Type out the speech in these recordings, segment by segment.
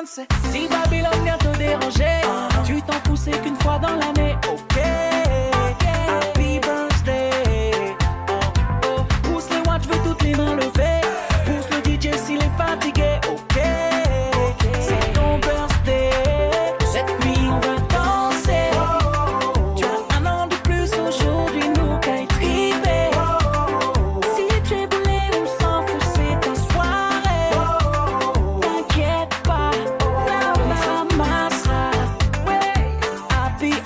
danse. Si Babylone vient te déranger, tu t'en fous, c'est qu'une fois dans l'année. Ok, happy birthday. Oh, pousse les watts, je veux toutes les mains levées. Pousse le DJ s'il est fatigué. Ok, c'est ton birthday. Cette nuit on va danser. Tu as un an de plus aujourd'hui, nous qu'à y triper. Si tu es brûlé, on s'en fout, c'est ta soirée. T'inquiète pas, on ramassera. Ouais,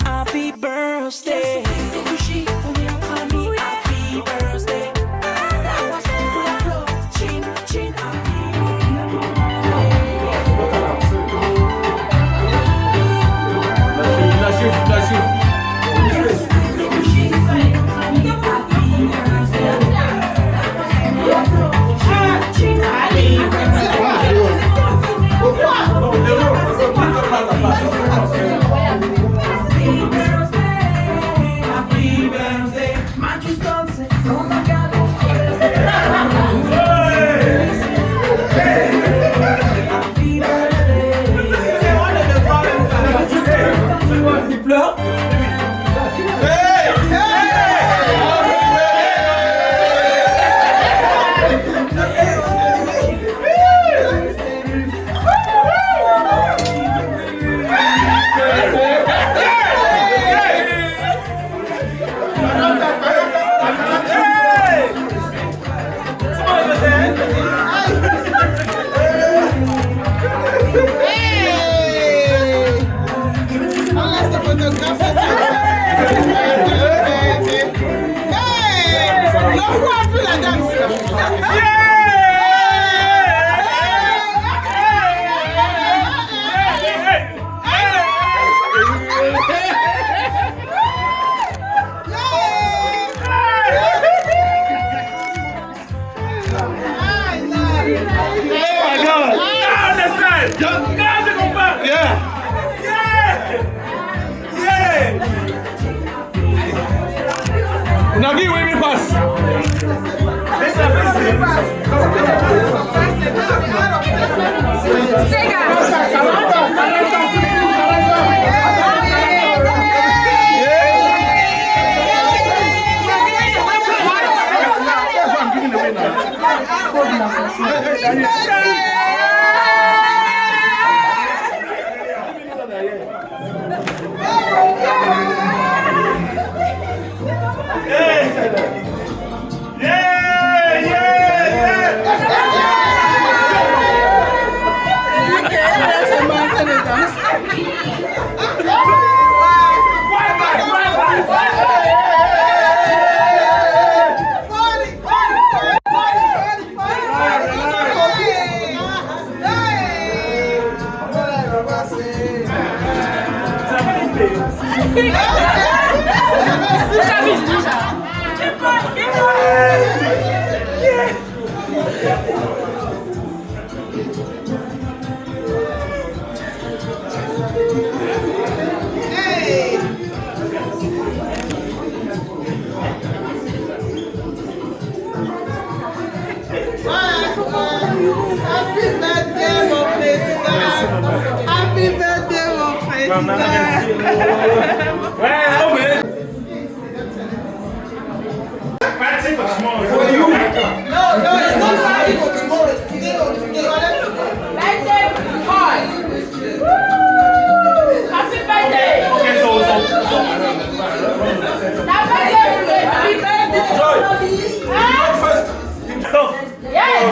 happy birthday. On est entre amis, happy birthday. Pour la flow, chin, chin, Now give me pass.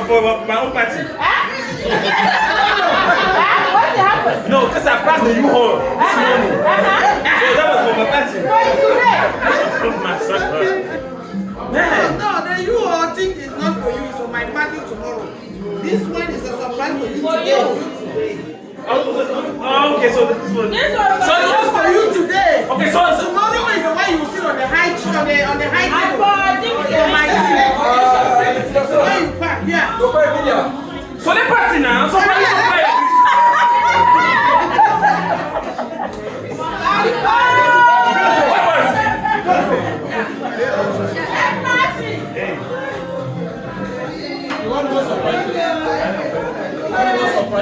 For my own party. What happened? No, because I passed the U-Haul this morning. So that was for my party. My son. No, the U-Haul thing is not for you, so my party tomorrow. This one is a surprise for you today. Oh, okay, so this one. This one is for you today. Okay, so tomorrow is the one you will sit on the high table. Yeah. So they party now. So surprise.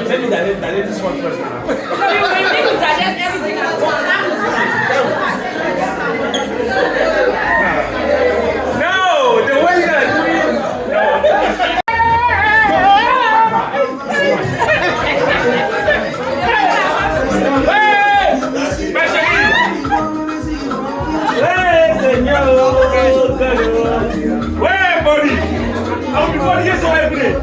Let me dilate this one first. So you need to digest everything at once. No, the way you are doing. No. Hey, señor. Where, buddy? I'll be 40 years old every day.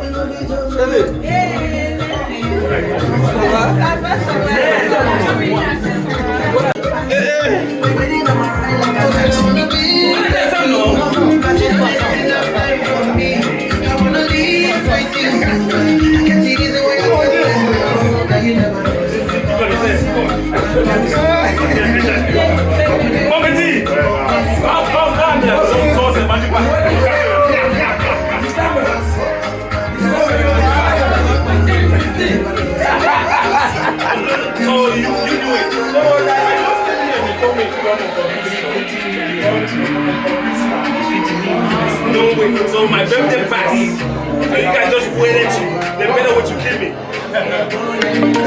So you do it. So I just came here and you told me to come for no way. So my birthday passed. So you guys just waited to the better way to kill me.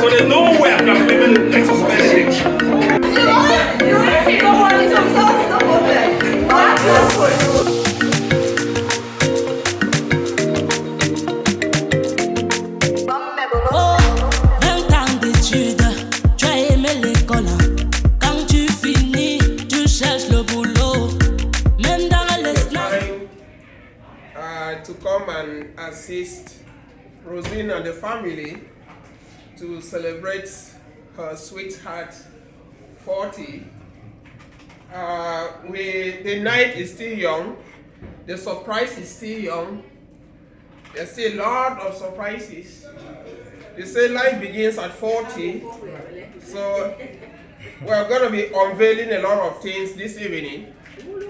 So there's no way I can even exercise anything. To come and assist Rosine and the family to celebrate her sweetheart 40. The night is still young, the surprise is still young, there's still a lot of surprises. They say life begins at 40, so we're going to be unveiling a lot of things this evening.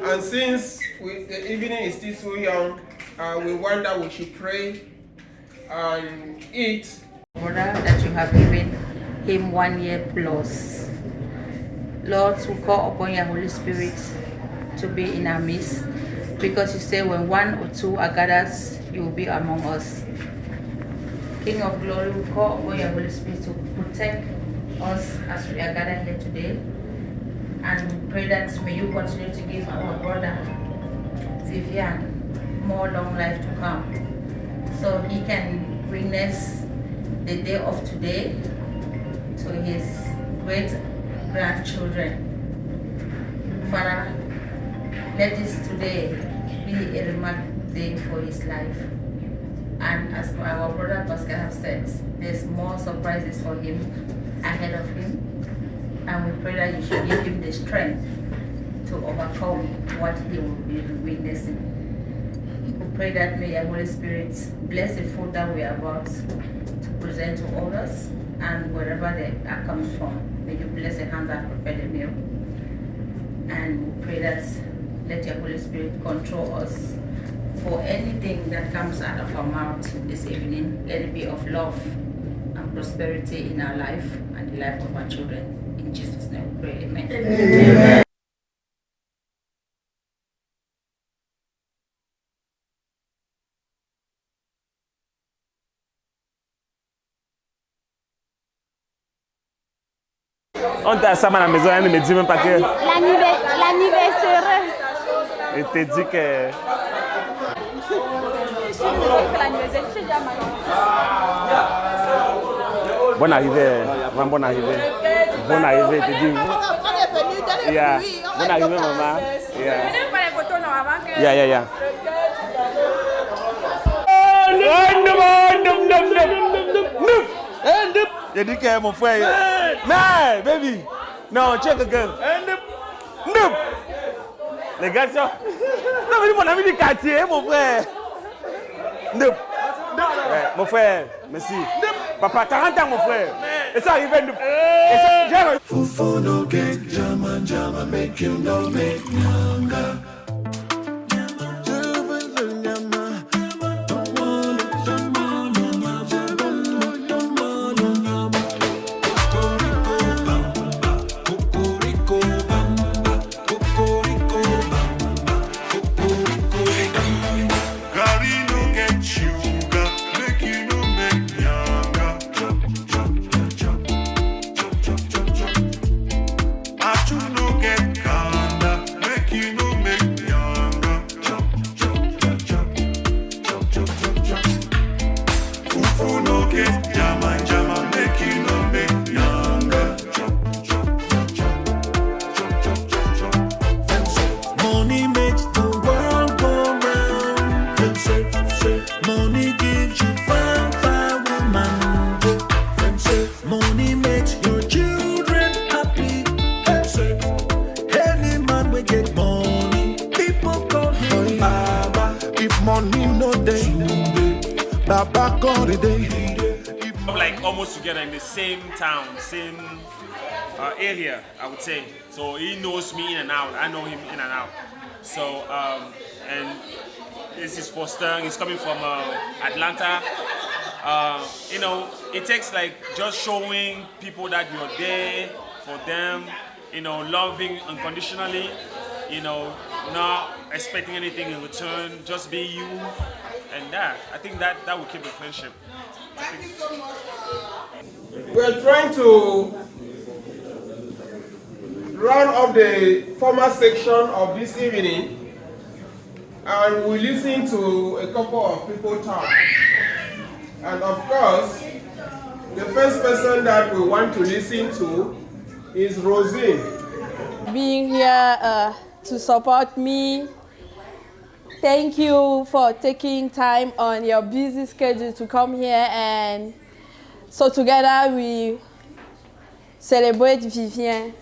And since the evening is still so young, we wonder we should pray and eat. Brother, that you have given him 1 year plus. Lord, we call upon your Holy Spirit to be in our midst, because you say when one or two are gathered, you will be among us. King of glory, we call upon your Holy Spirit to protect us as we are gathered here today. And we pray that may you continue to give our brother Vivian more long life to come, so he can witness the day of today to his great grandchildren. Father, let this today be a remarkable day for his life. And as our brother Pascal have said, there's more surprises for him ahead of him. And we pray that you should give him the strength to overcome what he will be witnessing. We pray that may your Holy Spirit bless the food that we are about to present to others, and wherever they are coming from, may you bless the hands that prepare the meal. And we pray that let your Holy Spirit control us for anything that comes out of our mouth this evening. Let it be of love and prosperity in our life and the life of our children. In Jesus' name we pray, amen. Amen. On t'a ça à la maison, elle ne me dit même pas que. L'anniversaire. Elle te dit que. Bonne arrivée, bonne arrivée. Bonne arrivée, te dis. Yeah. Bonne arrivée, maman. Yeah. Yeah. J'ai dit que mon frère. Mais, baby. Non, check again. Nope. Les gars sont. Non, mais mon ami du quartier, mon frère. Nope. Mon frère, merci. Papa, 40 ans, mon frère. Et ça arrive. Et ça, Fufono gang, jama, make you know me, nyanga. get jama jama, make you no make younger. Chop, chop, chop, chop, chop, chop, chop. Money makes the world go round. Money gives you fine, fine woman. Money makes your children happy. Any man will get money. People call him Baba. If money no day, Baba call the day. Like almost together in the same town, same area, I would say. So he knows me in and out. I know him in and out. So and this is Foster. He's coming from Atlanta. You know, it takes like just showing people that you're there for them. You know, loving unconditionally. You know, not expecting anything in return. Just be you, and that. I think that will keep the friendship. We're trying to round up the formal section of this evening, and we listen to a couple of people talk. And of course, the first person that we want to listen to is Rosine. Being here to support me. Thank you for taking time on your busy schedule to come here, and so together we celebrate Vivian.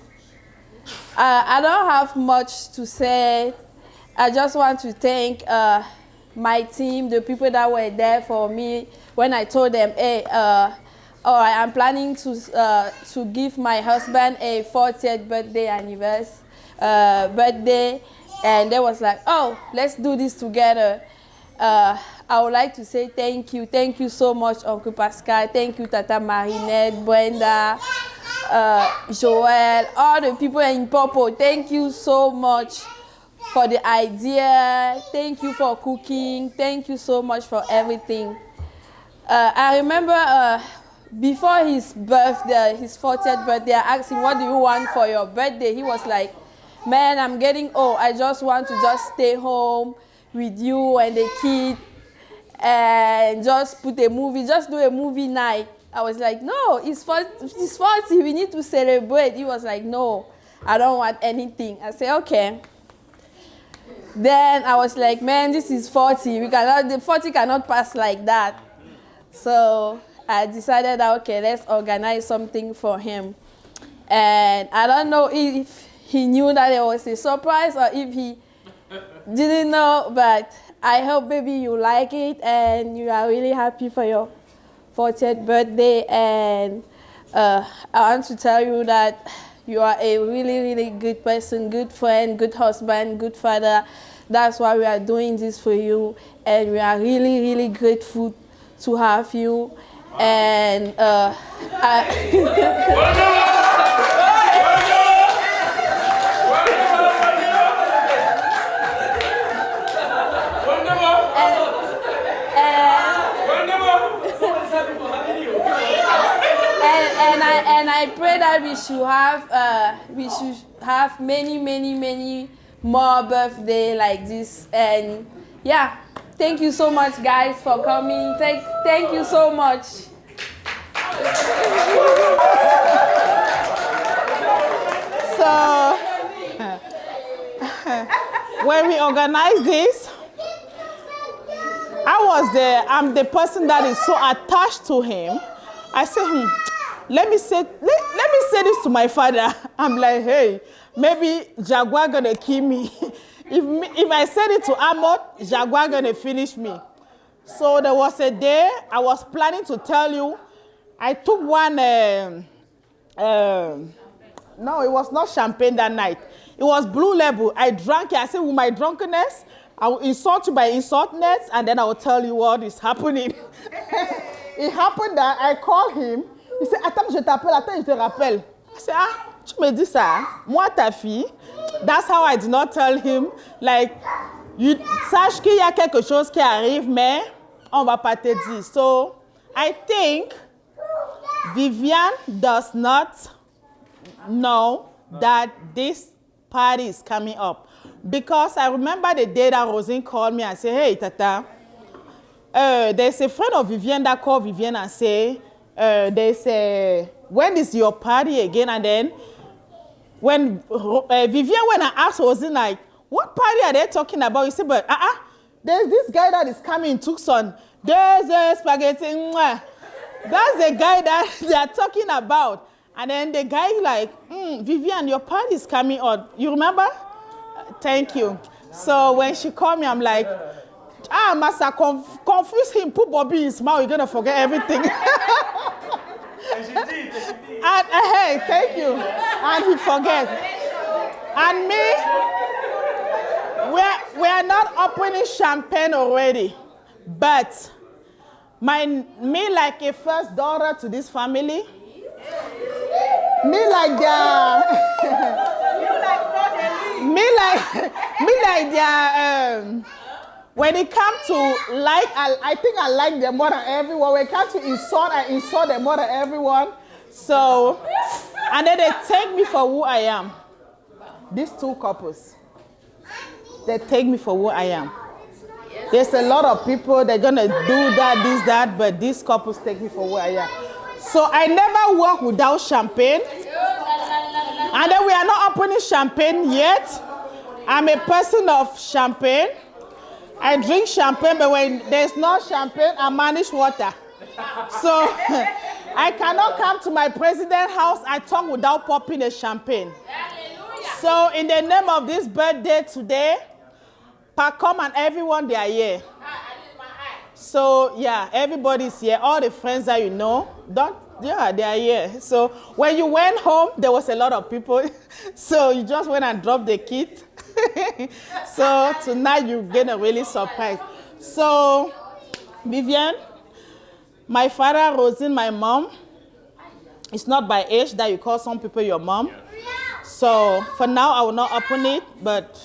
I don't have much to say. I just want to thank my team, the people that were there for me when I told them, hey, I'm planning to give my husband a 40th birthday, and they was like, oh, let's do this together. I would like to say thank you. Thank you so much, Uncle Pascal. Thank you, Tata Marinette, Brenda, Joel, all the people in Popo. Thank you so much for the idea. Thank you for cooking. Thank you so much for everything. I remember before his birthday, his 40th birthday, I asked him, what do you want for your birthday? He was like, man, I'm getting old. I just want to just stay home with you and the kid and just put a movie, just do a movie night. I was like, no, it's 40, we need to celebrate. He was like, no, I don't want anything. I said, okay. Then I was like, man, this is 40. The 40 cannot pass like that. So I decided that, okay, let's organize something for him. And I don't know if he knew that it was a surprise or if he didn't know, but I hope, baby, you like it and you are really happy for your 40th birthday. And I want to tell you that you are a really, really good person, good friend, good husband, good father. That's why we are doing this for you. And we are really, really grateful to have you. And and I pray that we should have many, many, many more birthdays like this. And yeah, thank you so much, guys, for coming. Thank you so much. So when we organized this, I'm the person that is so attached to him. I said, let me say this to my father. I'm like, hey, maybe Jaguar gonna kill me. If I said it to Amot, Jaguar gonna finish me. So there was a day I was planning to tell you. I took one. No, it was not champagne that night. It was Blue Label. I drank it. I said, with my drunkenness, I will insult you by insultness, and then I will tell you what is happening. It happened that I called him. He said, attends, je t'appelle, attends, je te rappelle. I said, ah, tu me dis ça, moi ta fille. That's how I did not tell him, like, sache qu'il y a quelque chose qui arrive, mais on va pas te dire. So, I think Vivian does not know that this party is coming up. Because I remember the day that Rosine called me and said, hey, Tata, there's a friend of Vivian that called Vivian and say, when is your party again? And then when Vivian went and asked Rosie, like, what party are they talking about? He said, but there's this guy that is coming in Tucson. There's a spaghetti. Mwah. That's the guy that they are talking about. And then the guy like, Vivian, your party is coming on. You remember? Thank you. So when she called me, I'm like, Master, confuse him, put Bobby in his mouth, you're going to forget everything. And she did. And hey, thank you. And he forget. And me, we are not opening champagne already. But me like a first daughter to this family. Me like their when it comes to like, I think I like them more than everyone. When it comes to insult, I insult them more than everyone. So, and then they take me for who I am. These two couples, they take me for who I am. There's a lot of people, they're going to do that, this, that, but these couples take me for who I am. So I never work without champagne. And then we are not opening champagne yet. I'm a person of champagne. I drink champagne, but when there's no champagne, I manage water. So I cannot come to my president's house and talk without popping a champagne. So in the name of this birthday today, Pacom and everyone, they are here. So yeah, everybody's here. All the friends that you know, they are here. So when you went home, there was a lot of people. So you just went and dropped the kit. So tonight you're gonna really surprise. So Vivian, my father, Rosine, my mom, it's not by age that you call some people your mom. So for now, I will not open it, but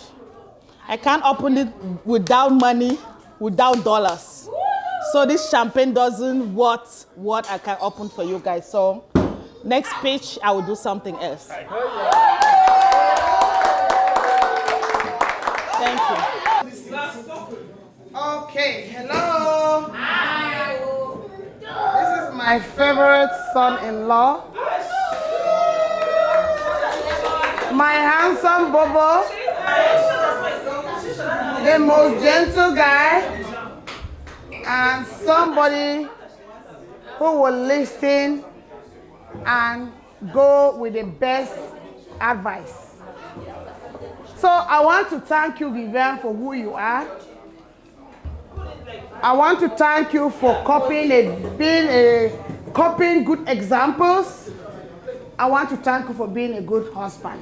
I can't open it without money, without dollars. So this champagne doesn't worth what I can open for you guys. So next page, I will do something else. Thank you. Okay, hello. Hi. This is my favorite son-in-law. My handsome Bobo. The most gentle guy. And somebody who will listen and go with the best advice. So I want to thank you, Vivian, for who you are. I want to thank you for copying good examples. I want to thank you for being a good husband.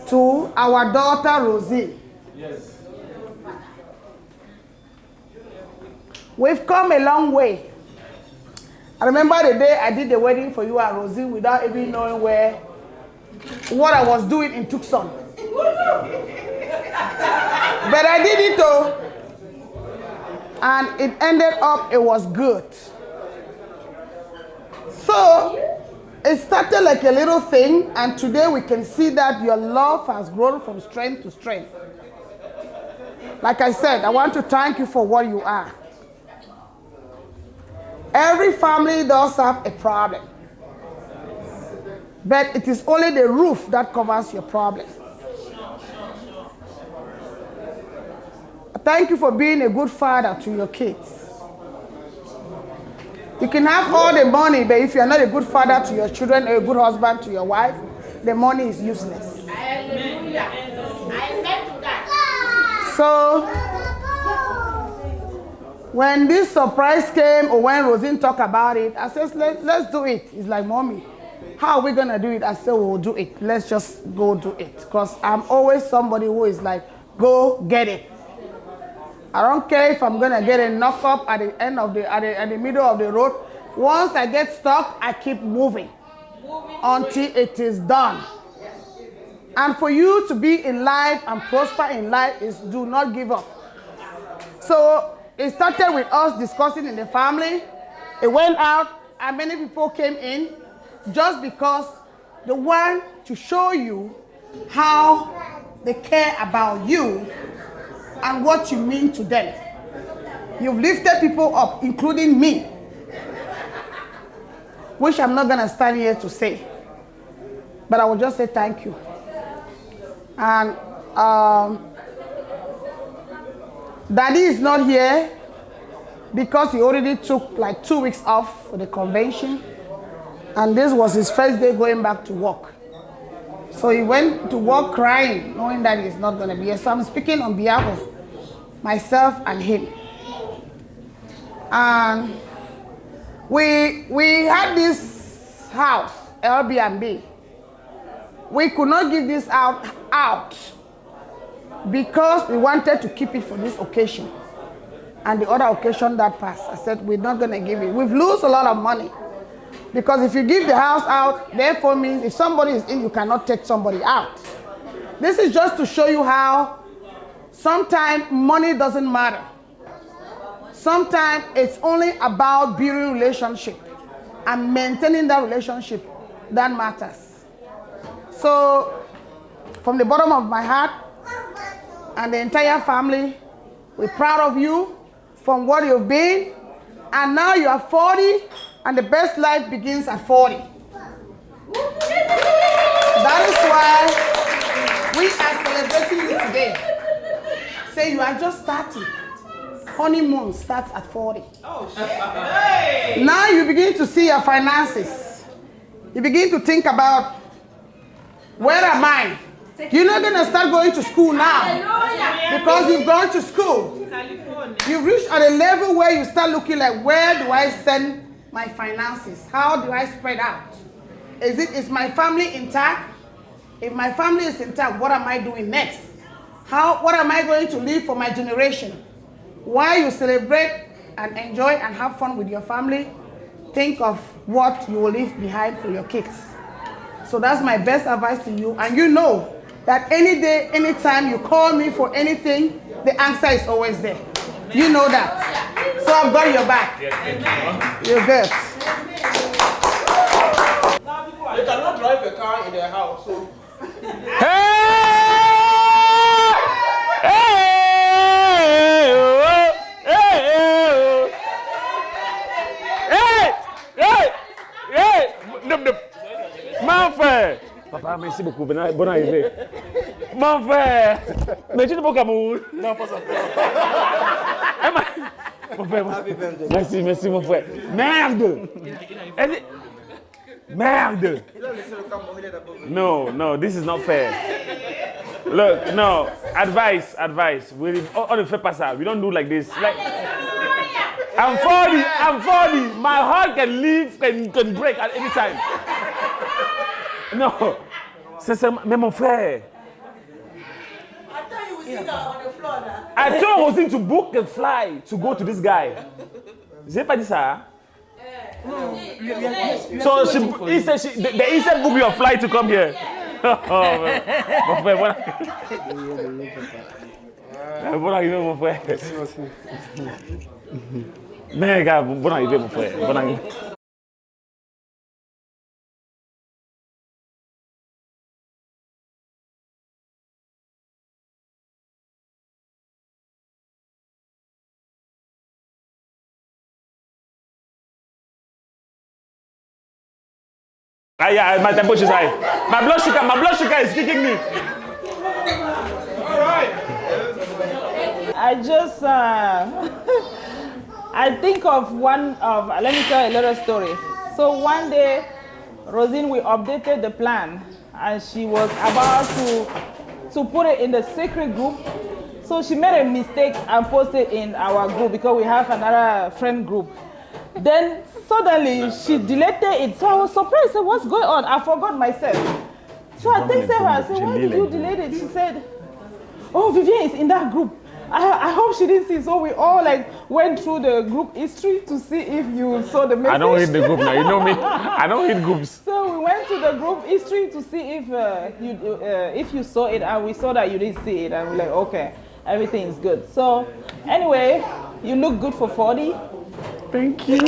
To our daughter, Rosie. Yes. We've come a long way. I remember the day I did the wedding for you and Rosie without even knowing what I was doing in Tucson. But I did it though. And it ended up, it was good. So it started like a little thing, and today we can see that your love has grown from strength to strength. Like I said, I want to thank you for what you are. Every family does have a problem, but it is only the roof that covers your problem. Thank you for being a good father to your kids. You can have all the money, but if you're not a good father to your children or a good husband to your wife, the money is useless. Hallelujah. I get to that. So, when this surprise came, or when Rosine talked about it, I said, let's do it. It's like, Mommy, how are we going to do it? I said, we'll do it. Let's just go do it. Because I'm always somebody who is like, go get it. I don't care if I'm going to get a knock up at the end of at the middle of the road. Once I get stuck, I keep moving until it is done. And for you to be in life and prosper in life is do not give up. So it started with us discussing in the family. It went out and many people came in just because they want to show you how they care about you and what you mean to them. You've lifted people up, including me, which I'm not going to stand here to say. But I will just say thank you. And Daddy is not here because he already took like 2 weeks off for the convention. And this was his first day going back to work. So he went to work crying, knowing that he's not going to be here. So I'm speaking on behalf of myself and him. And we had this house, Airbnb. We could not give this out because we wanted to keep it for this occasion. And the other occasion that passed, I said, we're not going to give it. We've lost a lot of money. Because if you give the house out, therefore means if somebody is in, you cannot take somebody out. This is just to show you how sometimes money doesn't matter. Sometimes it's only about building relationship and maintaining that relationship that matters. So, from the bottom of my heart and the entire family, we're proud of you from what you've been. And now you are 40, and the best life begins at 40. That is why we are celebrating you today. Say you are just starting. Honeymoon starts at 40. Oh, shit. Now you begin to see your finances. You begin to think about, where am I? You're not going to start going to school now because you've gone to school. You've reached at a level where you start looking like, where do I send my finances? How do I spread out? Is my family intact? If my family is intact, what am I doing next? What am I going to leave for my generation? While you celebrate and enjoy and have fun with your family, think of what you will leave behind for your kids. So that's my best advice to you. And you know that any day, anytime you call me for anything, the answer is always there. You know that. So I've got your back. You're good. They cannot drive a car in their house. So. Mon frère! Papa, merci beaucoup. Bonne arrivée. Mon frère! Mais tu n'es pas au Cameroun? Non, pas ça. Mon frère, merci, merci, mon frère. Merde! Merde! No, this is not fair. Look, no, advice. On ne fait pas ça. We don't do like this. Like, I'm 40. My heart can leave, can break at any time. No, mais mon frère. I thought you would sit on the floor now. I told Rosine to book a flight to go to this guy. J'ai pas dit ça. So he said he said book your flight to come here. Oh, man. Mon frère, voilà. Bon arrivée, mon frère. Mais gars, bon arrivée, mon frère. Bon arrivée. Yeah, my temperature is high. My blood sugar is kicking me. All right. I just, I think of let me tell you a little story. So one day, Rosine, we updated the plan, and she was about to put it in the secret group. So she made a mistake and posted in our group because we have another friend group. Then suddenly she deleted it. So I was surprised. I said, what's going on? I forgot myself. So I texted her. I said, why did you delete it? She said, oh, Vivian is in that group. I hope she didn't see. So we all went through the group history to see if you saw the message. I don't read the group now. You know me. I don't read groups. So we went to the group history to see if you saw it, and we saw that you didn't see it, and we're like, okay, everything is good. So anyway, you look good for 40. Thank you.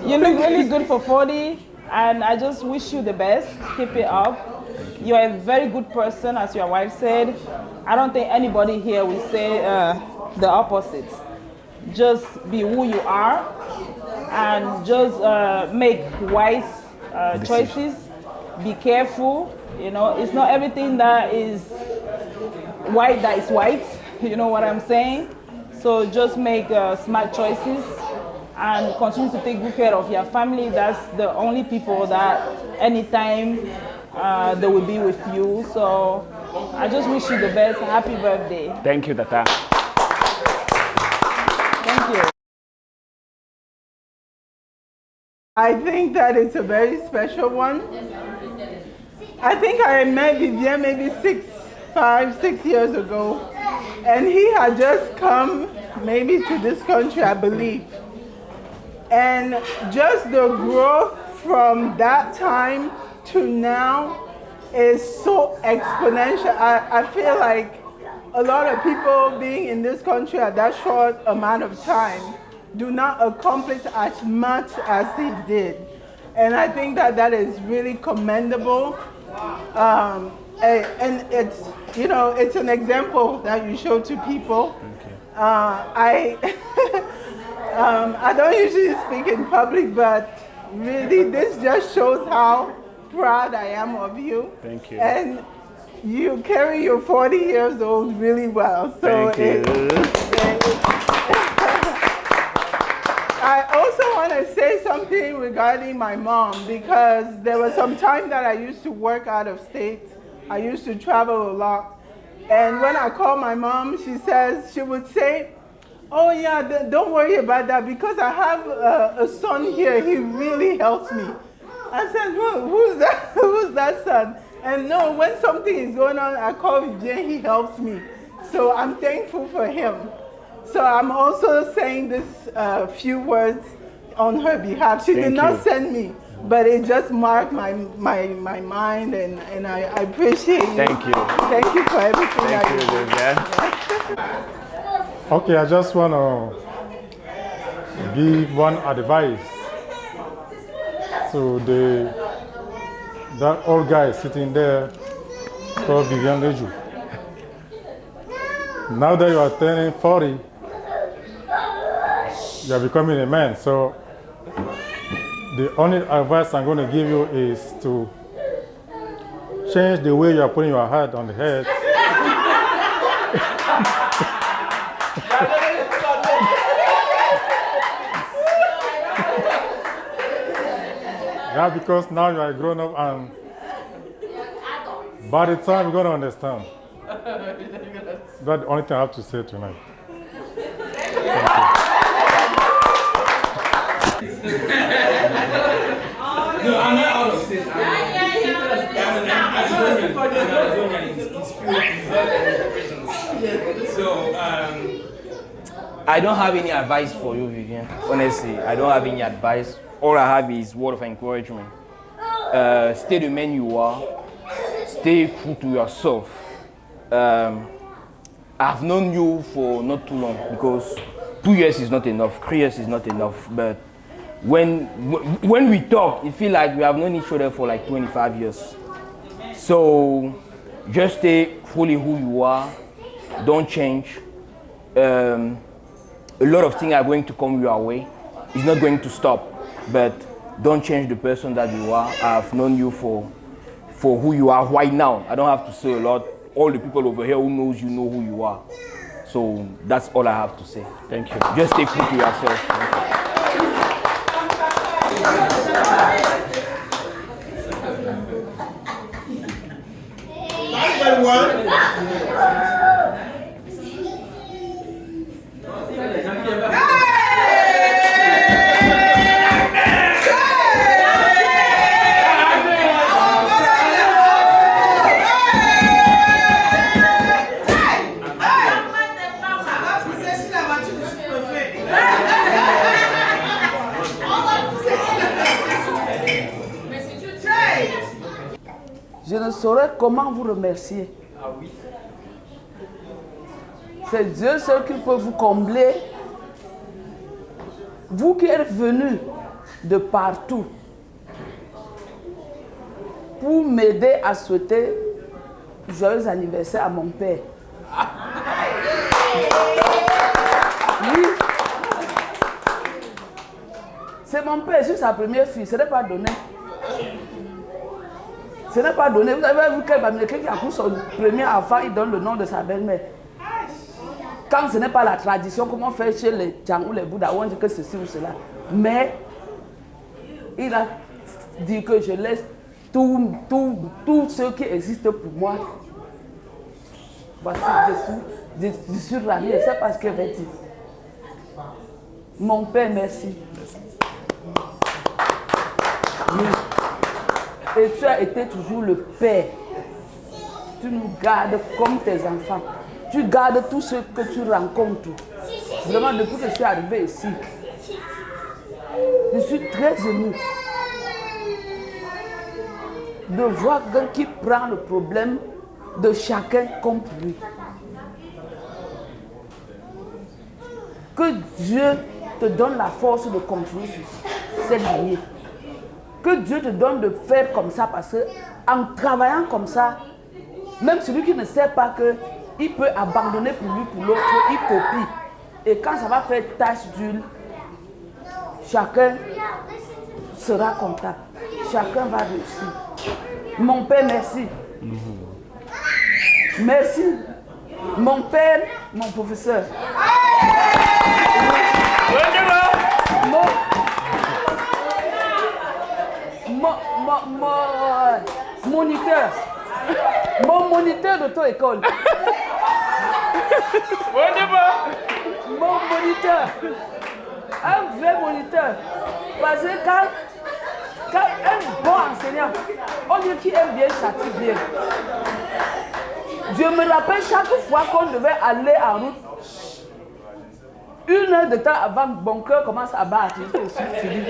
You look really good for 40, and I just wish you the best. Keep it up. You're a very good person, as your wife said. I don't think anybody here will say the opposite. Just be who you are and just make wise choices. Be careful. You know, it's not everything that is white that is white. You know what I'm saying? So just make smart choices and continue to take good care of your family. That's the only people that anytime they will be with you. So I just wish you the best. Happy birthday. Thank you, Tata. Thank you. I think that it's a very special one. I think I met Vivian maybe 6 years ago, and he had just come maybe to this country, I believe. And just the growth from that time to now is so exponential. I feel like a lot of people being in this country at that short amount of time do not accomplish as much as he did. And I think that that is really commendable. And it's, you know, it's an example that you show to people. I don't usually speak in public, but really this just shows how proud I am of you. Thank you. And you carry your 40 years old really well. So Thank you. I also want to say something regarding my mom, because there was some time that I used to work out of state. I used to travel a lot. And when I call my mom, she would say, oh yeah, don't worry about that, because I have a son here, he really helps me. I said, who's that? Who's that son? And no, when something is going on, I call Vivian, he helps me. So I'm thankful for him. So I'm also saying this few words on her behalf. She did not send me, but it just marked my mind, and I appreciate you. Thank you. Thank you for everything. Thank you, Vivian. Okay, I just want to give one advice to that old guy sitting there called Vivian Leju. Now that you are turning 40, you are becoming a man. So the only advice I'm going to give you is to change the way you are putting your head on the head. Yeah, because now you are grown up, and by the time you're going to understand. That's the only thing I have to say tonight. No, I'm not out of state. So, I don't have any advice for you, Vivian. Honestly, I don't have any advice. All I have is word of encouragement. Stay the man you are. Stay true to yourself. I've known you for not too long, because 2 years is not enough, 3 years is not enough. But when we talk, it feels like we have known each other for like 25 years. So just stay fully who you are. Don't change. A lot of things are going to come your way. It's not going to stop. But don't change the person that you are. I've known you for who you are right now. I don't have to say a lot. All the people over here who knows you know who you are. So that's all I have to say. Thank you. Just stay true to yourself. That's my one. Je ne saurais comment vous remercier. Ah oui. C'est Dieu seul qui peut vous combler. Vous qui êtes venus de partout pour m'aider à souhaiter joyeux anniversaire à mon père. mon père, sur sa première fille, ce n'est pas donné. Ce n'est pas donné. Vous avez vu quel Américain qui a pris son premier enfant, il donne le nom de sa belle-mère. Quand ce n'est pas la tradition, comme on fait chez les Tchang ou les Bouddhas, on dit que ceci ou cela. Mais il a dit que je laisse tout ce qui existe pour moi. Voici, je suis ravi, et c'est parce que j'ai dit. Mon père, merci. Oui. Et tu as été toujours le père. Tu nous gardes comme tes enfants. Tu gardes tout ce que tu rencontres. Vraiment, depuis que je suis arrivé ici, je suis très ému de voir quelqu'un qui prend le problème de chacun comme lui. Que Dieu te donne la force de continuer sur cette lignée. Que Dieu te donne de faire comme ça, parce que en travaillant comme ça, même celui qui ne sait pas qu'il peut abandonner pour lui, pour l'autre, il copie. Et quand ça va faire tache d'huile, chacun sera content. Chacun va réussir. Mon père, merci. Merci. Mon père, mon professeur. Mon moniteur. Mon moniteur d'auto-école. Mon moniteur. Un vrai moniteur. Parce que quand un bon enseignant, on dit qu'il aime bien châtier bien. Je me rappelle chaque fois qu'on devait aller en route, 1 heure de temps avant que mon cœur commence à battre. Je suis fini.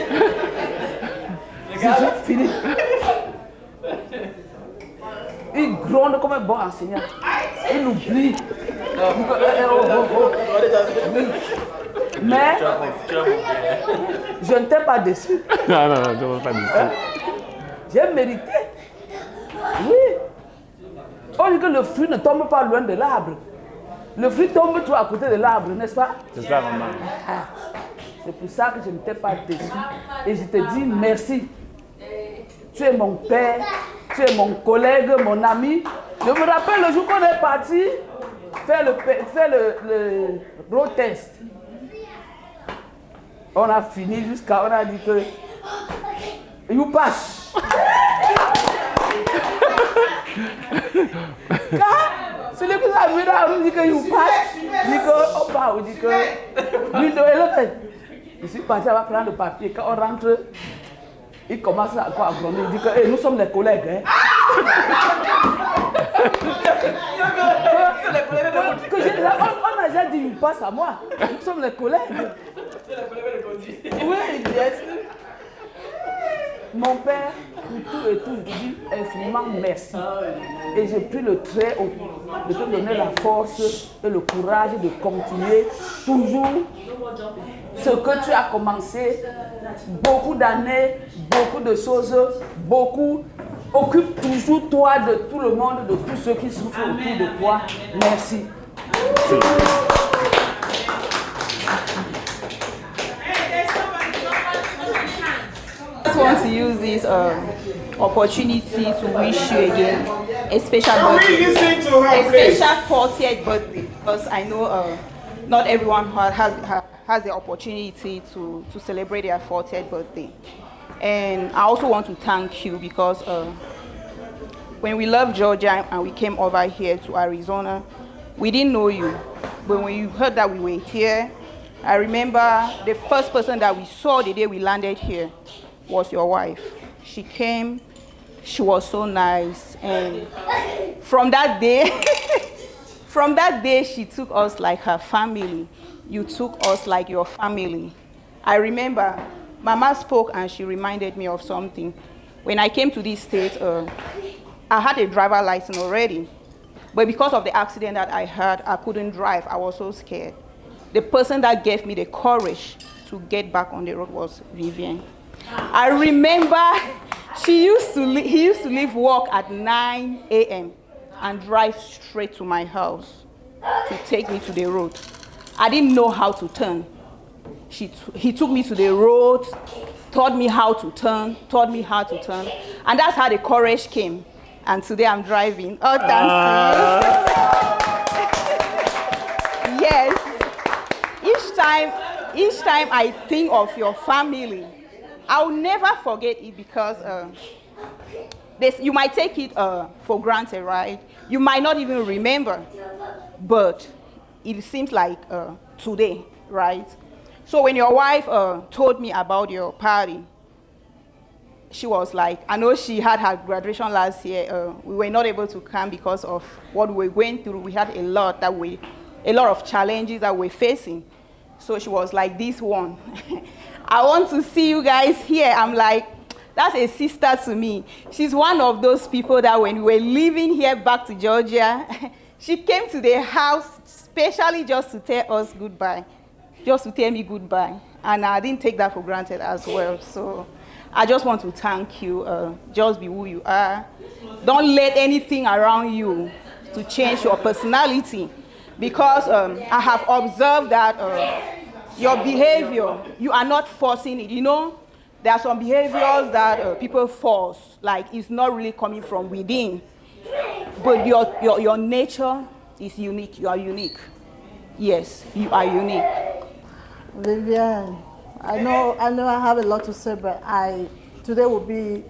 Je suis fini. Il gronde comme un bon enseignant. Il oublie. Mais je ne t'ai pas déçu. Non, je ne veux pas déçu. J'ai mérité. Oui. On dit que le fruit ne tombe pas loin de l'arbre. Le fruit tombe tout à côté de l'arbre, n'est-ce pas? C'est ça, maman. C'est pour ça que je ne t'ai pas déçu. Et je te dis merci. Tu es mon père, tu es mon collègue, mon ami. Je me rappelle le jour qu'on est parti faire le road test. On a fini jusqu'à, on a dit que you pass. Quand celui qui a vu là, on dit que you pass, on dit que on part, on dit que window elephant. Je suis parti, on va prendre le papier. Quand on rentre, il commence à quoi gronder. Il dit que hey, nous sommes les collègues. Hein. On a déjà dit you pass à moi. Nous sommes les collègues. Oui, yes. Mon père, pour tout et tout, je dis infiniment merci. Et j'ai pris le trait de te donner la force et le courage de continuer toujours ce que tu as commencé. Beaucoup d'années, beaucoup de choses, beaucoup. Occupe toujours toi de tout le monde, de tous ceux qui souffrent autour de toi. Merci. I just want to use this opportunity to wish you again a special birthday, a special 40th birthday, because I know not everyone has the opportunity to celebrate their 40th birthday. And I also want to thank you because when we left Georgia and we came over here to Arizona, we didn't know you. But when you heard that we were here, I remember the first person that we saw the day we landed here was your wife. She came, she was so nice, and from that day, she took us like her family. You took us like your family. I remember Mama spoke and she reminded me of something. When I came to this state, I had a driver license already, but because of the accident that I had, I couldn't drive. I was so scared. The person that gave me the courage to get back on the road was Vivian. I remember he used to leave work at 9 a.m. and drive straight to my house to take me to the road. I didn't know how to turn. He took me to the road. taught me how to turn. And that's how the courage came. And today I'm driving. Oh, thanks. Yes. Each time I think of your family, I'll never forget it because you might take it for granted, right? You might not even remember, but it seems like today, right? So when your wife told me about your party, she was like, I know she had her graduation last year. We were not able to come because of what we were going through. We had a lot of challenges that we're facing. So she was like, this one, I want to see you guys here. I'm like, that's a sister to me. She's one of those people that when we were leaving here back to Georgia, she came to the house specially just to tell us goodbye, just to tell me goodbye. And I didn't take that for granted as well. So I just want to thank you. Just be who you are. Don't let anything around you to change your personality. Because I have observed that your behavior, you are not forcing it. You know, there are some behaviors that people force, like it's not really coming from within. But your nature is unique. You are unique. Yes, you are unique. Vivian, I know I have a lot to say, but today will be,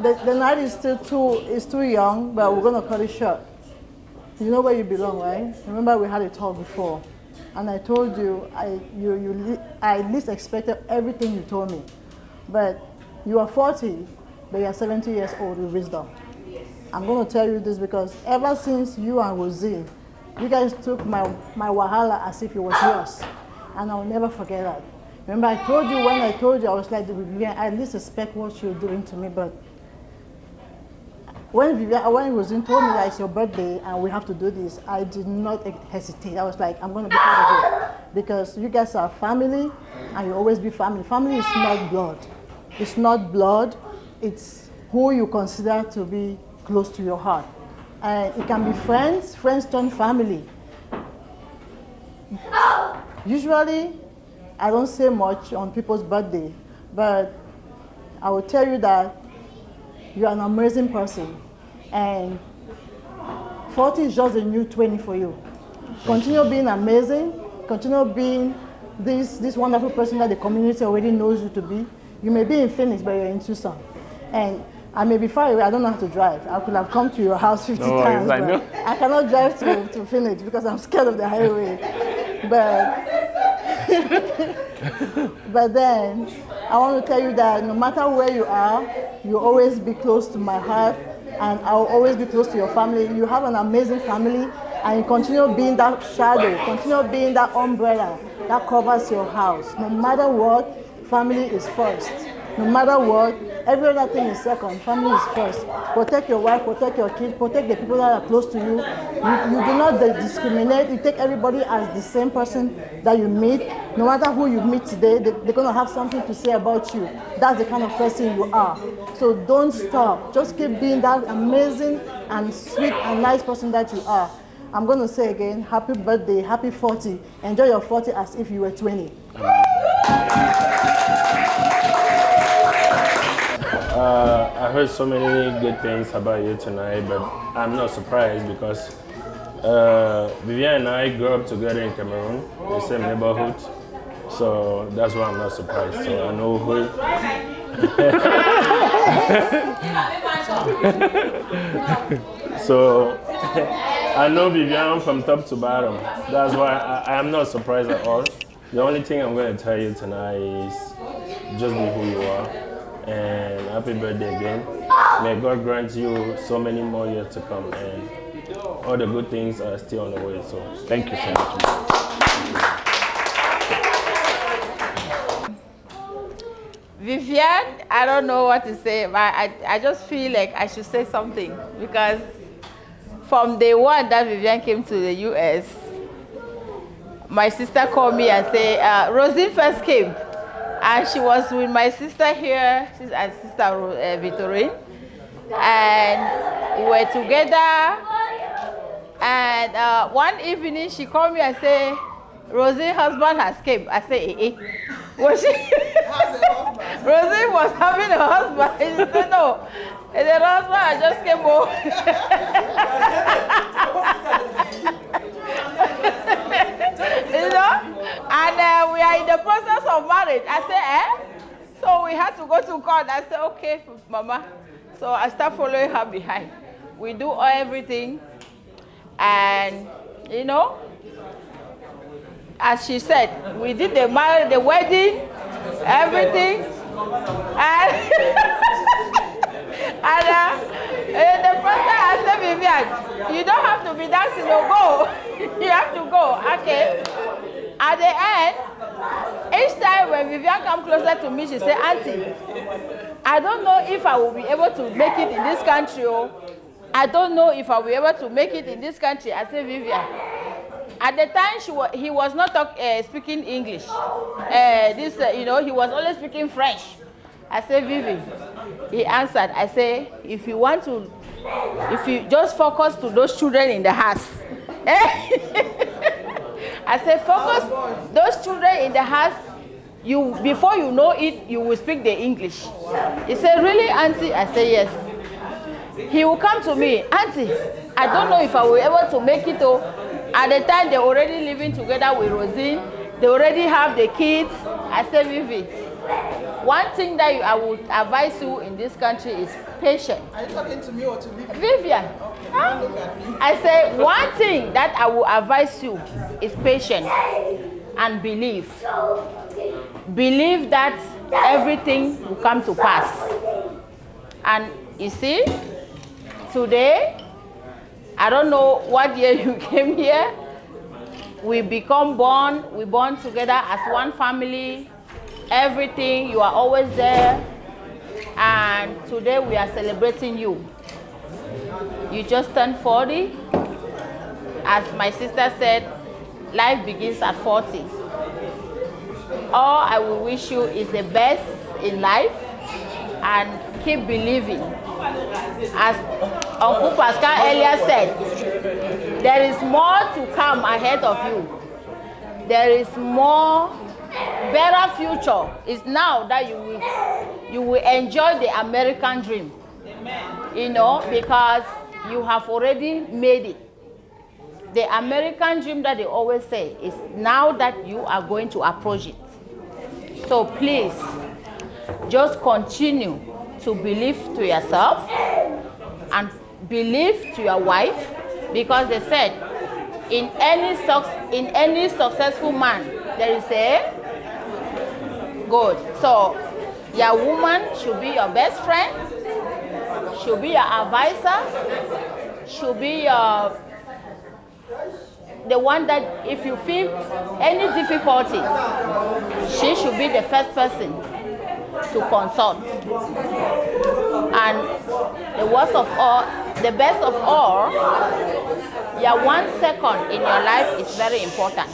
the night is still too young, but we're going to cut it short. You know where you belong, right? Remember we had a talk before, and I told you I least expected everything you told me, but you are 40, but you are 70 years old with wisdom. I'm going to tell you this because ever since you and Rosie, you guys took my wahala as if it was yours, and I'll never forget that. Remember I told you when I told you I was like, Vivian, I least expect what you're doing to me, but when Rosie told me that it's your birthday and we have to do this, I did not hesitate. I was like, I'm going to be part of it. Because you guys are family and you always be family. Family is not blood. It's not blood. It's who you consider to be close to your heart. And it can be friends turn family. Usually, I don't say much on people's birthday, but I will tell you that you're an amazing person. And 40 is just a new 20 for you. Continue being amazing. Continue being this wonderful person that the community already knows you to be. You may be in Phoenix, but you're in Tucson. And I may be far away. I don't know how to drive. I could have come to your house 50 times, but I cannot drive to Phoenix because I'm scared of the highway. But then, I want to tell you that no matter where you are, you'll always be close to my heart, and I'll always be close to your family. You have an amazing family, and you continue being that shadow, continue being that umbrella that covers your house. No matter what, family is first. No matter what, every other thing is second. Family is first. Protect your wife, protect your kids, protect the people that are close to you. You do not discriminate. You take everybody as the same person that you meet. No matter who you meet today, they're going to have something to say about you. That's the kind of person you are. So don't stop. Just keep being that amazing and sweet and nice person that you are. I'm going to say again, happy birthday, happy 40. Enjoy your 40 as if you were 20. I heard so many good things about you tonight, but I'm not surprised because Vivian and I grew up together in Cameroon, the same neighborhood, so that's why I'm not surprised. So I know who. So I know Vivian from top to bottom. That's why I am not surprised at all. The only thing I'm going to tell you tonight is just be who you are. And happy birthday again. May God grant you so many more years to come, and all the good things are still on the way. So thank you so much. Vivian, I don't know what to say, but I just feel like I should say something because from day one that Vivian came to the US, my sister called me and said, Rosie first came. And she was with my sister here, and sister Victorine, and we were together. And one evening she called me and said, Rosie's husband has came. I said, Was she? Rosie was having a husband. She said, no. And the husband, I just came home. You know? And we are in the process of marriage. I said, eh? So we had to go to court. I said, okay, Mama. So I start following her behind. We do everything. And, you know, as she said, we did the wedding, everything. And, and the process, I said, Vivian, you don't have to be dancing, no, go. You have to go, okay. At the end, each time when Vivian comes closer to me, she said, Auntie, I don't know if I will be able to make it in this country. I don't know if I will be able to make it in this country. I said, Vivian. At the time, he was not speaking English. You know, he was only speaking French. I said, Vivi. He answered. I say, if you just focus to those children in the house. I said, focus those children in the house. Before you know it, you will speak the English. He said, really, Auntie? I said, yes. He will come to me, Auntie, I don't know if I will be able to make it. At the time, they're already living together with Rosine. They already have the kids. I said, Vivi, one thing that I would advise you in this country is patience. Are you talking to me or to Vivian? Vivian. Huh? I say, one thing that I will advise you is patience and believe. Believe that everything will come to pass. And you see, today, I don't know what year you came here. We born together as one family. Everything, you are always there. And today we are celebrating you. You just turned 40. As my sister said, life begins at 40. All I will wish you is the best in life and keep believing. As Uncle Pascal earlier said, there is more to come ahead of you. There is more, better future. It's now that you will enjoy the American dream. You know, because you have already made it. The American dream that they always say is now that you are going to approach it. So please, just continue to believe to yourself and believe to your wife, because they said in any successful man there is a good. So your woman should be your best friend, should be your advisor, should be the one that if you feel any difficulty, she should be the first person to consult. And the worst of all, the best of all, your 1 second in your life is very important.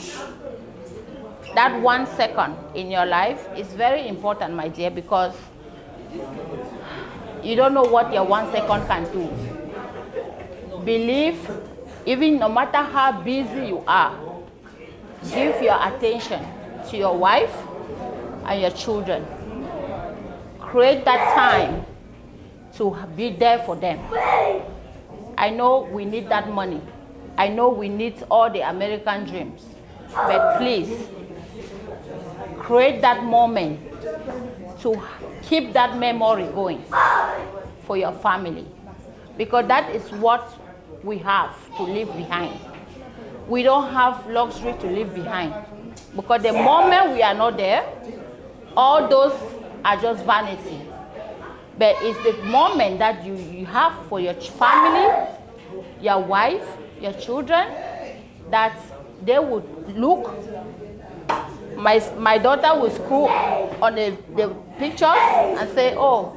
That 1 second in your life is very important, my dear, because you don't know what your 1 second can do. Believe, even no matter how busy you are, give your attention to your wife and your children. Create that time to be there for them. I know we need that money. I know we need all the American dreams. But please, create that moment to keep that memory going for your family. Because that is what we have to leave behind. We don't have luxury to leave behind. Because the moment we are not there, all those are just vanity. But it's the moment that you have for your family, your wife, your children, that they would look. My daughter will scroll on the pictures and say, oh,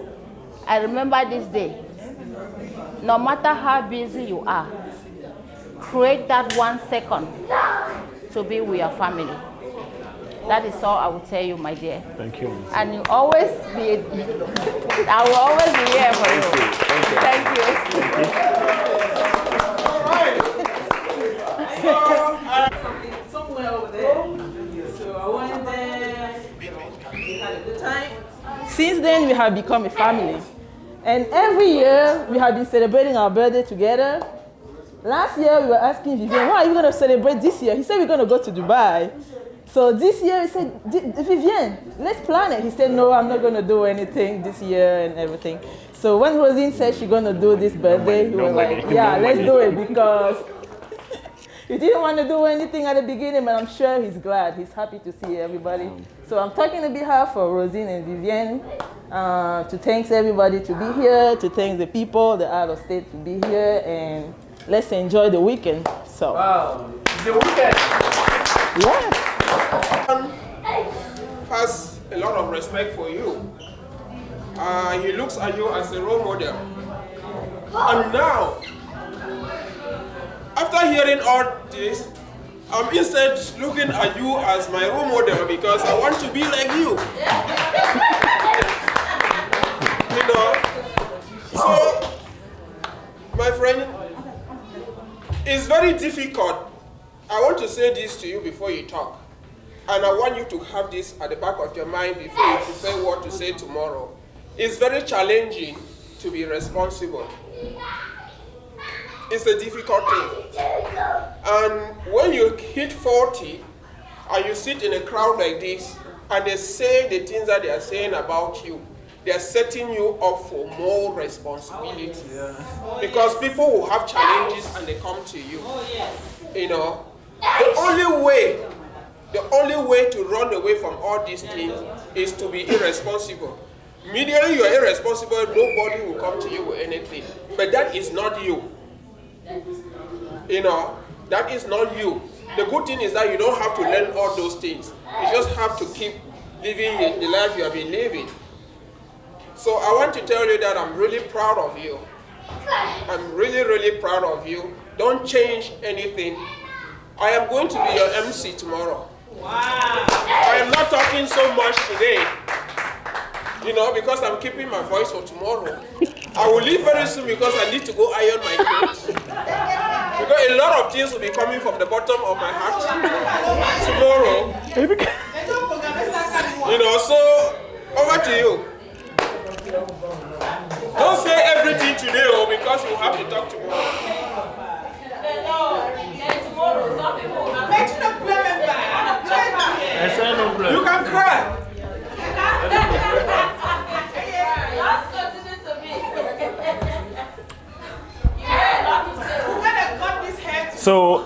I remember this day. No matter how busy you are, create that 1 second to be with your family. That is all I will tell you, my dear. Thank you. And you always be, I will always be here for you. Thank you. Somewhere over there. So I went there. We had a good time. Since then, we have become a family. And every year, we have been celebrating our birthday together. Last year, we were asking Vivian, what are you going to celebrate this year? He said, we're going to go to Dubai. So this year, he said, Vivian, let's plan it. He said, no, I'm not going to do anything this year and everything. So when Rosine said she's going to do this birthday, he was like, yeah, let's do it, because he didn't want to do anything at the beginning, but I'm sure he's glad. He's happy to see everybody. So I'm talking on behalf of Rosine and Vivian to thank everybody to be here, to thank the people, the out of state to be here, and let's enjoy the weekend. So. Wow, it's the weekend. Yes. Has a lot of respect for you. He looks at you as a role model. And now, after hearing all this, I'm instead looking at you as my role model because I want to be like you. You know? So, my friend, it's very difficult. I want to say this to you before you talk. And I want you to have this at the back of your mind before you prepare what to say tomorrow. It's very challenging to be responsible. It's a difficult thing. And when you hit 40 and you sit in a crowd like this and they say the things that they are saying about you, they are setting you up for more responsibility. Because people will have challenges and they come to you. You know, the only way to run away from all these things is to be irresponsible. Immediately you are irresponsible, nobody will come to you with anything. But that is not you. You know, that is not you. The good thing is that you don't have to learn all those things. You just have to keep living the life you have been living. So I want to tell you that I'm really proud of you. I'm really, really proud of you. Don't change anything. I am going to be your MC tomorrow. Wow. I am not talking so much today, you know, because I'm keeping my voice for tomorrow. I will leave very soon because I need to go iron my clothes. Because a lot of things will be coming from the bottom of my heart tomorrow. You know, so over to you. Don't say everything today, because you have to talk tomorrow. You can cry. So,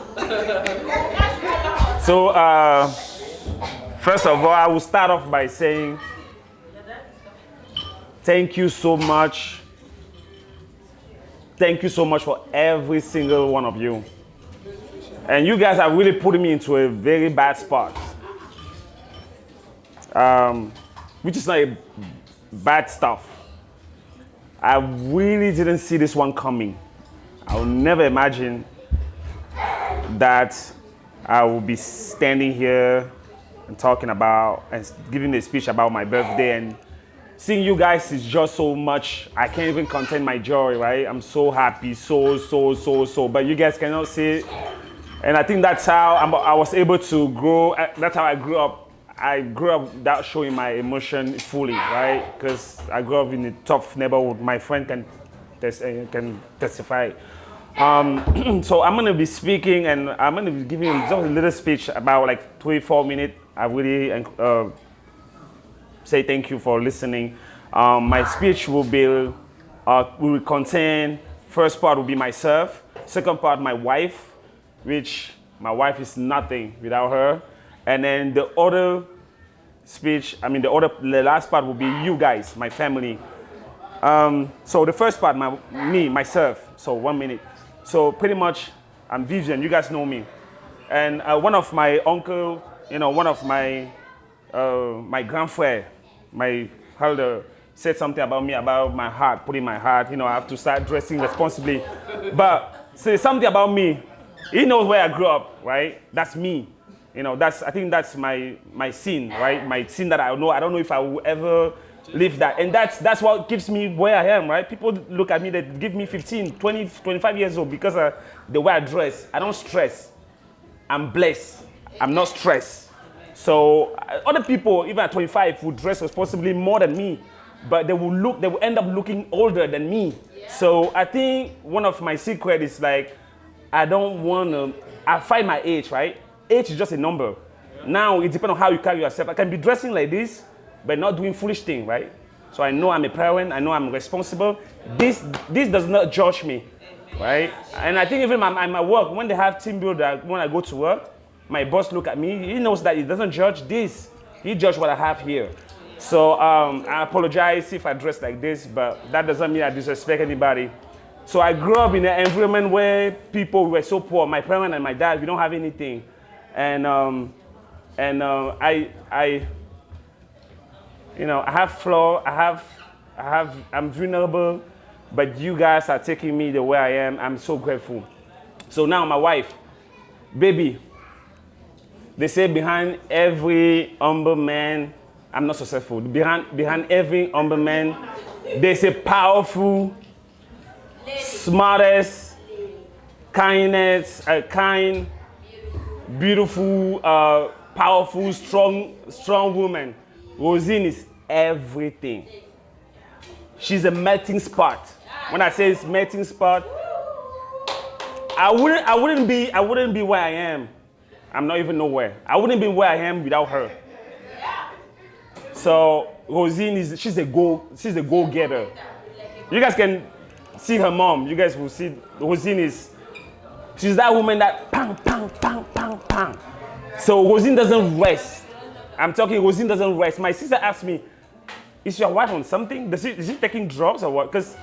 first of all, I will start off by saying thank you so much. Thank you so much for every single one of you. And you guys are really putting me into a very bad spot. Which is not a bad stuff. I really didn't see this one coming. I would never imagine that I will be standing here and talking about and giving a speech about my birthday, and seeing you guys is just so much. I can't even contain my joy, right? I'm so happy, so, but you guys cannot see it. And I think that's how I was able to grow. That's how I grew up. I grew up without showing my emotion fully, right? Because I grew up in a tough neighborhood. My friend can testify. So I'm going to be speaking, and I'm going to be giving just a little speech about like 3-4 minutes. I really say thank you for listening. My speech will contain, first part will be myself, second part my wife, which my wife is nothing without her. And then the other speech, the last part will be you guys, my family. So the first part, myself, so 1 minute. So pretty much, I'm Vivian, you guys know me. And one of my uncle, one of my grandfather, my elder, said something about me, about my heart, putting my heart, I have to start dressing responsibly. But say something about me, he knows where I grew up, right? That's me. I think that's my sin, right? My sin that I know. I don't know if I will ever live that. And that's what keeps me where I am, right? People look at me, they give me 15, 20, 25 years old because of the way I dress. I don't stress. I'm blessed. I'm not stressed. So other people, even at 25, would dress responsibly more than me. but they will end up looking older than me. So I think one of my secrets is like, I find my age, right? Age is just a number. Now it depends on how you carry yourself. I can be dressing like this, but not doing foolish things, right? So I know I'm a parent, I know I'm responsible. This does not judge me, right? And I think even at my work, when they have team builder, when I go to work, my boss look at me, he knows that he doesn't judge this. He judges what I have here. So I apologize if I dress like this, but that doesn't mean I disrespect anybody. So I grew up in an environment where people were so poor. My parents and my dad, we don't have anything. And I have flaws, I'm vulnerable, but you guys are taking me the way I am. I'm so grateful. So now my wife, baby, they say behind every humble man, I'm not successful. Behind every humble man, there's a powerful, smartest, kind, beautiful, powerful, strong woman. Rosine is everything. She's a melting spot. When I say it's melting spot, I wouldn't be where I am. I'm not even nowhere. I wouldn't be where I am without her. So Rosine she's a go-getter. You guys can see her mom. You guys will see Rosine she's that woman that pang, pang, pang, pang, pang. So Rosine doesn't rest. I'm talking Rosine doesn't rest. My sister asked me, is your wife on something? Is she taking drugs or what? Because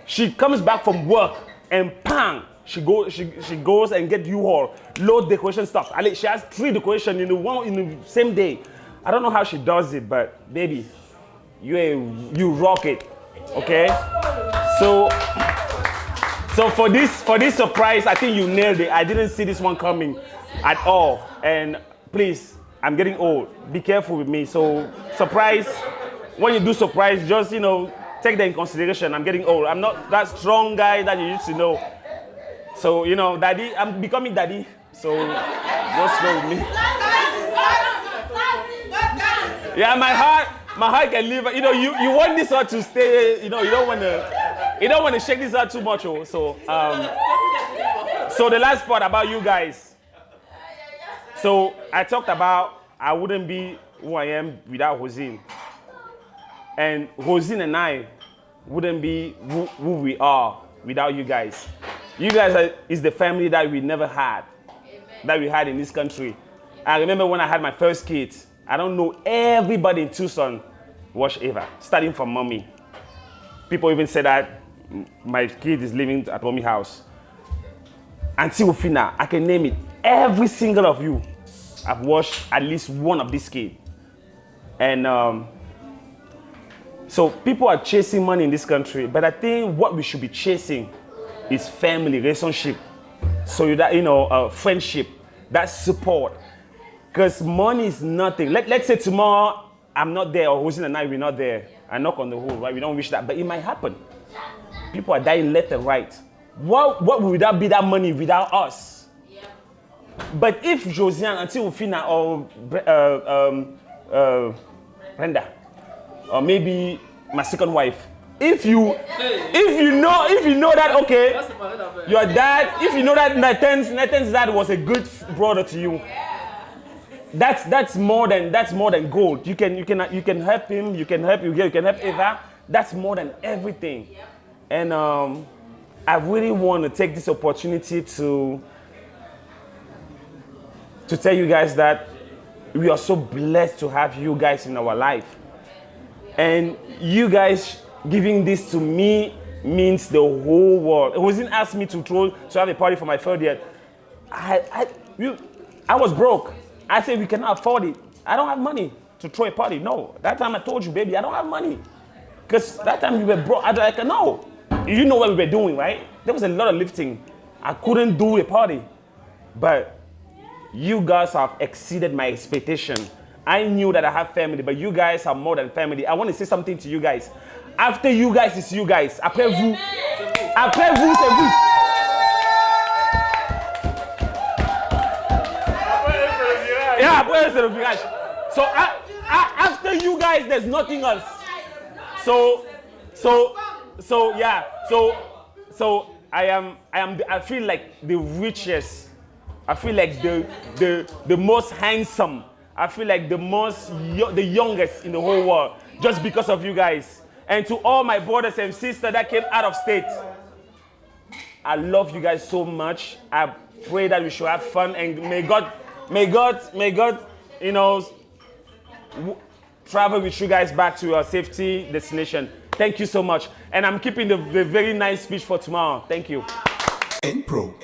she comes back from work and pang, she goes and get U-Haul, load decoration stuff. She has 3 decorations in the same day. I don't know how she does it, but baby, you rock it, okay? So for this surprise, I think you nailed it. I didn't see this one coming at all. And please, I'm getting old. Be careful with me. So surprise, when you do surprise, just take that in consideration. I'm getting old. I'm not that strong guy that you used to know. So daddy, I'm becoming daddy. So just go with me. Yeah, my heart can live. You want this one to stay. You don't want to shake this out too much. So the last part about you guys. So I talked about I wouldn't be who I am without Rosine, and Rosine and I wouldn't be who we are without you guys. You guys is the family that we never had, that we had in this country. I remember when I had my first kids. I don't know everybody in Tucson watch Eva, starting from mommy. People even say that my kid is living at mommy's house. Until Ufina, I can name it. Every single of you have watched at least one of these kids. And so people are chasing money in this country, but I think what we should be chasing is family, relationship. So that, friendship, that support. Because money is nothing. Let's say tomorrow I'm not there, or Rosine and I we're not there. I knock on the wood, right? We don't wish that, but it might happen. People are dying left and right. What would that be that money without us? Yeah. But if Josiane, until Ufina, or Brenda, or maybe my second wife, if you know that, okay, your dad, if you know that Nathan's dad was a good brother to you. That's more than gold. You can help him. You can help Eva. That's more than everything. And I really want to take this opportunity to tell you guys that we are so blessed to have you guys in our life. And you guys giving this to me means the whole world. It wasn't asked me to have a party for my third year. I was broke. I said we cannot afford it. I don't have money to throw a party. No. That time I told you, baby, I don't have money. Because that time we were broke. No. You know what we were doing, right? There was a lot of lifting. I couldn't do a party. But you guys have exceeded my expectation. I knew that I have family, but you guys are more than family. I want to say something to you guys. After you guys, it's you guys. Après vous. Après vous, c'est vous. Yeah, après c'est le virage. So after you guys, there's nothing else. I feel like the richest. I feel like the most handsome. I feel like the youngest in the whole world, just because of you guys. And to all my brothers and sisters that came out of state, I love you guys so much. I pray that we should have fun, and may God, travel with you guys back to your safety destination. Thank you so much. And I'm keeping the very nice speech for tomorrow. Thank you. N Pro.